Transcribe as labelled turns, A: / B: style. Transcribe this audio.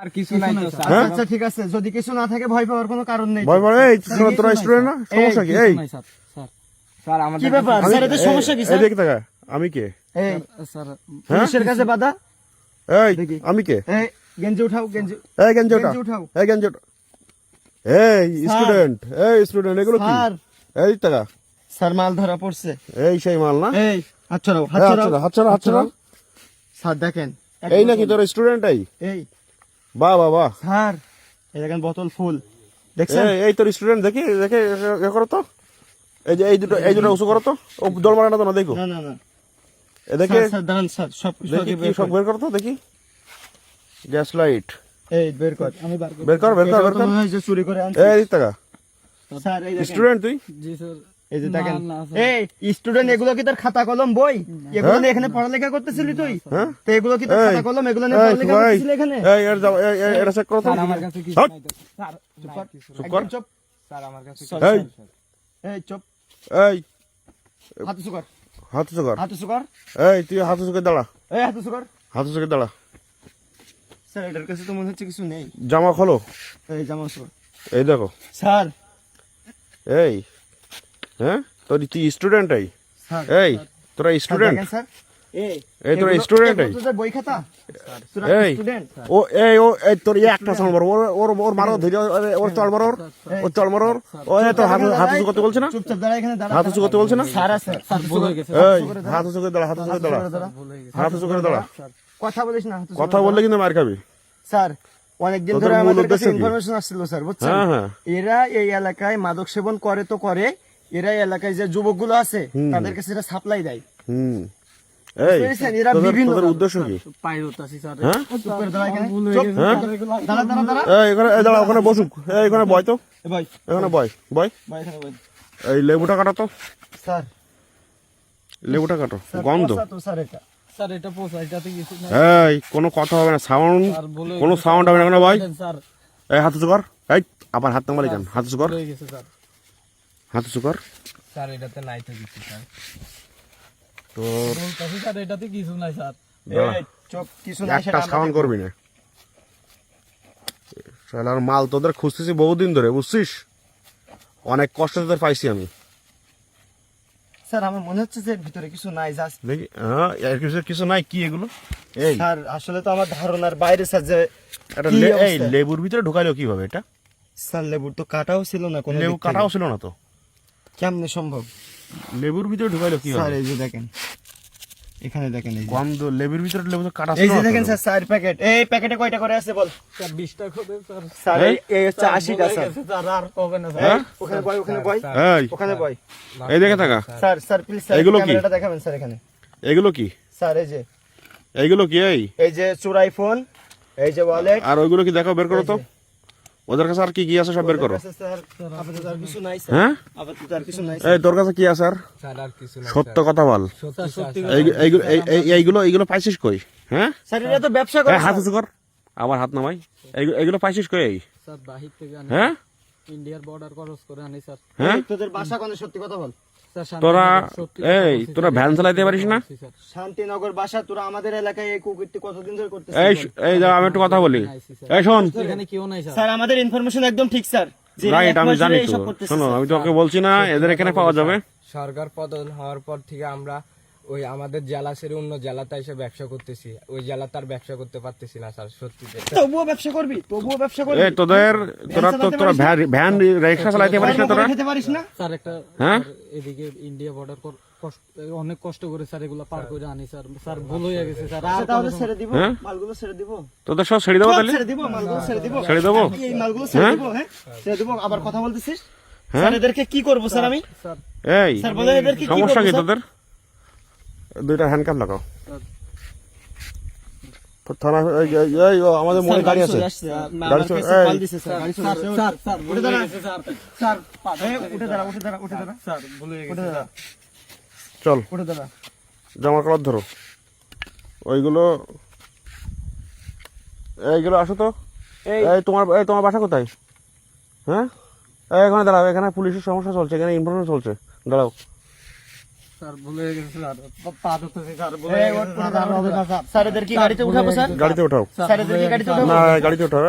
A: আর কিছু নাই তো স্যার।
B: আচ্ছা আচ্ছা ঠিক আছে, যদি কিছু না থাকে ভয় পাওয়ার কোনো কারণ নেই।
C: ভয় পাবে? এই তোরা স্টুডেন্ট না, সমস্যা কি? এই
A: নাই স্যার। স্যার স্যার আমাদের
B: কি ব্যাপার স্যার, এতে সমস্যা কি
C: এই
B: স্যার?
C: দেখ দেখা, আমি কে?
B: এই
A: স্যার
B: পুলিশের কাছে বাধা।
C: এই
B: দেখি।
C: আমি কে?
B: এই গেঞ্জি উঠাও, গেঞ্জি
C: এই গেঞ্জি ওটা,
B: গেঞ্জি উঠাও।
C: এই গেঞ্জি ওটা। এই স্টুডেন্ট, এই স্টুডেন্ট, এগুলো কি?
B: স্যার
C: এই টাকা,
B: স্যার মাল ধরা পড়ছে।
C: এই সেই মাল না?
B: এই হাত ছড়াও, হাত
C: এই, হাত
B: ছড়াও,
C: ছড়াও, হাত ছড়াও, হাত ছড়াও।
B: স্যার দেখেন
C: এই নাকি তোর স্টুডেন্ট? এই
B: এই
C: বাহ বাহ বাহ,
B: স্যার এই দেখেন বোতল ফুল দেখছেন?
C: এই তোর স্টুডেন্ট, দেখি দেখে এ করো তো। এই যে এই দুটো উঁচু করো তো, ও জল মারে না তো, না দেখো
B: না না না
C: এ দেখে,
B: স্যার, স্যার দাঁড়ান স্যার, সব কিছু
C: দেখি
B: আগে
C: কি
B: বের
C: সব
B: কর।
C: বের করো তো, দেখি গ্যাস লাইট
B: এই বের কর, আমি বার কর।
C: বের কর, বের কর,
B: এটাও
C: বের
B: তো
C: কর।
B: মনে হয় যে চুরি করে আনছে।
C: এই টাকা,
B: স্যার এই দেখেন,
C: স্টুডেন্ট তুই?
A: জি স্যার।
B: এই যে দেখেন,
A: না, স্যার।
B: এই স্টুডেন্ট, এগুলো কি তোর খাতা কলম বই? এগুলো নিয়ে এখানে পড়ালেখা করতেছিলি তুই?
C: হ্যাঁ?
B: তো এগুলো কি তোর
C: এই,
B: খাতা কলম? এগুলো নিয়ে
C: এই,
B: পড়ালেখা
C: ভাই,
B: করতেছিলি এখানে?
C: এই এর যাও, এটা চেক করো তো।
A: স্যার আমার কাছে কিছু
C: হাট।
A: নাই তো। স্যার নাই কিছু।
C: চুপ কর।
B: একদম চুপ।
A: স্যার আমার কাছে
B: চল,
C: এই।
B: চল, চল। এই চুপ,
C: এই
B: হাত উঁচু কর,
C: হাত উঁচু কর।
B: হাত উঁচু কর,
C: এই তুই হাত উঁচু করে দাঁড়া,
B: এই হাত উঁচু কর।
C: হাত উঁচু করে দাঁড়া।
B: স্যার এটার কাছে তো মনে হচ্ছে কিছু নেই।
C: জামা খোলো,
B: এই জামা উঁচু কর।
C: এই দেখো।
B: স্যার
C: এই হ্যাঁ, তুই স্টুডেন্ট? এই
B: স্যার
C: এই তোরা
B: স্যার,
C: স্টুডেন্ট?
B: দেখেন স্যার,
C: এই তোরা স্টুডেন্ট? এই
B: তোদের বই খাতা, তোরা
C: এই
B: স্টুডেন্ট?
C: ও এই তোর একটা চল মারো, ওর মারো, ধীরে ওর চল মারো, ওর চল মারো। ও এই তোর হাত উঁচু করতে বলছে না?
B: চুপচাপ দাঁড়া, এখানে দাঁড়া।
C: হাত উঁচু করতে বলছে না?
B: স্যার আছে,
A: স্যার ভুল হয়ে গেছে।
C: এই হাত উঁচু করে দাঁড়া, হাত উঁচু করে দাঁড়া,
A: ভুল হয়ে গেছে।
C: হাত উঁচু করে দাঁড়া।
B: কথা বলিস না, হাত উঁচু
C: কথা
B: করে
C: বললে কিন্তু মার খাবি।
B: দাঁড়া। স্যার অনেকদিন
C: তোদের
B: ধরে
C: মূল
B: আমাদের কাছে
C: উদ্দেশ্য কি?
B: ইনফরমেশন আসছিল স্যার, বুঝছেন?
C: হ্যাঁ, হ্যাঁ।
B: এরা এই এলাকায় মাদক সেবন করে তো করে, এরা এই এলাকায় যে যুবকগুলো আছে তাদের কাছে এটা সাপ্লাই দেয়।
C: হুম, এই
B: বুঝেছেন? এরা
C: তোদের
B: বিভিন্ন
C: উদ্দেশ্য কি?
A: পায়ে ধরতাছি স্যার।
C: হ্যাঁ
B: চুপ করে দাঁড়া এখানে,
A: ভুল হয়ে
B: চুপ।
A: গেছে।
C: হ্যাঁ?
B: দাঁড়া দাঁড়া দাঁড়া।
C: এই এখানে, এই দাঁড়া, ওখানে বসুক, এই এখানে বয় তো,
B: এ ভাই,
C: এখানে বয় বয়।
B: ভাই এখানে ভাই।
C: এই লেবুটা কাটো তো,
B: স্যার
C: লেবুটা কাটো,
B: স্যার,
C: গন্ধ।
B: পচা তো স্যার এটা।
A: স্যার এটা পোষা, এটাতে কিছু নাই।
C: এই কোনো কথা হবে না, সাউন্ড,
A: স্যার ভুল হয়ে
C: কোনো
A: গেছে।
C: সাউন্ড হবে না কেন ভাই?
A: স্যার
C: এই হাত উঁচু কর, এই আবার হাত নামালি কেন? হাত উঁচু কর,
A: ভুল হয়ে গেছে স্যার।
C: হাত উঁচু কর।
A: স্যার এটাতে নাই তো কিছু স্যার।
C: তোর
A: বলতাছি স্যার এটাতে কিছু নাই স্যার।
C: দাঁড়া।
B: এই, চুপ, কিছু নাই সেটা
C: একটা
B: আমরা
C: সাউন্ড
B: দেখবো।
C: করবি না। শালার মাল তোদের খুঁজতেছি বহুদিন ধরে, বুঝছিস? অনেক কষ্ট তোদের পাইছি আমি।
B: স্যার আমার মনে হচ্ছে যে ভিতরে কিছু নাই, জাস্ট
C: দেখি, হ্যাঁ, এর কিছু নাই। কি এগুলো? এই
B: স্যার আসলে তো আমার ধারণার বাইরে স্যার, যে
C: একটা
B: কি
C: এই
B: অবস্থা?
C: লেবুর ভিতরে ঢুকাইলো কিভাবে এটা?
B: স্যার লেবুর তো কাটাও ছিল না কোনো
C: লেবু
B: দিক থেকে।
C: কাটাও ছিল না তো,
B: কেমনে সম্ভব?
C: লেবুর ভিতরে ঢুকাইলো
B: স্যার
C: কিভাবে?
B: এই যে দেখেন, এখানে দেখেন, এই যে
C: গন্ধ, লেবুর ভিতরে লেবু তো কাটা
B: এই
C: ছিল
B: যে
C: না
B: দেখেন
C: তো।
B: Sir, 4 packet. এই প্যাকেটে কয়টা করে আছে বল?
A: স্যার 20 টা করে স্যার।
B: স্যার
C: এই?
B: এই হচ্ছে
A: স্যার,
B: 80টা
A: ভুল হয়ে
B: স্যার।
A: গেছে স্যার, আর হবে না
C: হ্যাঁ?
A: স্যার।
B: ওখানে বয়, ওখানে বয়,
C: এই
B: ওখানে বয়।
C: এই দেখে থাকা,
B: স্যার স্যার প্লিজ স্যার
C: এগুলো কি?
B: ক্যামেরাটা দেখাবেন স্যার এখানে।
C: এগুলো কি?
B: স্যার এই যে,
C: এইগুলো কি?
B: এই যে চোরাই ফোন, এই যে ওয়ালেট।
C: আর ওইগুলো কি দেখো, বের করো তো। ওদের কাছে আর কি কি আছে সব বের করো।
B: স্যার আপাতত আর কিছু নাই স্যার,
C: হ্যাঁ,
B: আপাতত আর কিছু নাই।
C: এই তোর কাছে কি আছে আর?
A: স্যার আর কিছু নাই।
C: সত্য কথা বল।
A: স্যার সত্যি
C: এইগুলো পাইছিস কই? হ্যাঁ,
B: স্যার এটা তো ব্যবসা করে
C: এই হাত উঁচু কর, আবার হাত নামাই। এইগুলো পাইছিস কই?
A: স্যার বাহির থেকে আনি।
C: হ্যাঁ
A: ইন্ডিয়ার বর্ডার ক্রস করে আনি স্যার।
C: হ্যাঁ,
B: তোদের বাসা কোনে? সত্যি কথা বল।
A: স্যার
C: তোরা
A: সত্যি
C: তোরা ভ্যান চালাইতে পারিস না?
A: স্যার।
B: শান্তিনগর বাসা, তোরা আমাদের এলাকায় এই কুকুরটি কতদিন ধরে করতেছিস?
C: এই দাঁড়া, আমি একটু কথা বলি। এই শোন,
A: এখানে কেউ নাই স্যার।
B: স্যার আমাদের ইনফরমেশন একদম ঠিক স্যার, যে
C: রাইট,
B: এক
C: আমি
B: মাস
C: জানি
B: ধরে
C: তো।
B: এইসব করতেছে,
C: শোনো,
B: স্যার।
C: আমি তোকে বলছি না এদের এখানে পাওয়া যাবে?
D: সরকার পতন হওয়ার পর থেকে আমরা ওই আমাদের জেলা ছেড়ে অন্য জেলাতে এসে ব্যবসা করতেছি, ওই জেলাতে আর ব্যবসা করতে পারতেছি না স্যার, সত্যি।
B: তবুও ব্যবসা করবি, তবুও ব্যবসা করবি।
C: এই তোরা ভ্যান রিক্সা চালাইতে পারিস না তোরা?
B: খেতে পারিস না?
A: স্যার একটা
C: হ্যাঁ?
A: স্যার, এদিকে ইন্ডিয়া বর্ডার অনেক কষ্ট করে স্যার এগুলো পার করে আনি স্যার। স্যার ভুল হয়ে গেছে স্যার। আর
B: আচ্ছা, তাহলে ছেড়ে দিব,
C: হ্যাঁ?
B: মালগুলো ছেড়ে দিব,
C: তোদের সব ছেড়ে দেবো তাহলে?
B: ছেড়ে দিব, মালগুলো ছেড়ে দিব,
C: ছেড়ে দেবো?
B: এই মালগুলো ছেড়ে দিব, হ্যাঁ ছেড়ে দিব। আবার কথা বলতেছিস স্যার, এদেরকে কি করব স্যার আমি?
A: স্যার
C: এই
B: স্যার বলে এদেরকে কি
C: সমস্যা
B: করব
C: কি
B: স্যার?
C: তোদের? দুইটা হ্যান্ডকাপ লাগাও। থানা আমাদের মনে গাড়ি আছে।
B: গাড়ি
C: চলে-
B: চলে
C: এই।
B: মাল দিছে স্যার, গাড়ি চলে আসছে।
A: স্যার স্যার ভুল হয়ে গেছে স্যার। স্যার
B: এই, উঠে দাঁড়া, উঠে দাঁড়া, উঠে দাঁড়া,
A: স্যার ভুল হয়ে
B: উঠে
A: গেছে।
B: দাঁড়া,
C: চল,
B: উঠে দাঁড়া।
C: জামা কাপড় ধরো। এইগুলো আসো তো। এই তোমার বাসা কোথায়? হ্যাঁ, এখানে দাঁড়াও, এখানে পুলিশের সমস্যা চলছে, এখানে ইনফরমেশন চলছে, দাঁড়াও।
A: স্যার ভুল হয়ে গেছে স্যার, পা ধরতেছি স্যার, ভুল
B: এই,
A: হয়ে
B: ওঠ,
A: গেছে
B: কোনো
A: স্যার,
B: দাঁড়ানো হবে না, স্যার। স্যার, এদের কি গাড়িতে উঠাবো স্যার?
C: গাড়িতে উঠাও
B: স্যার, এদের কি গাড়িতে উঠাবো?
C: না গাড়িতে উঠাও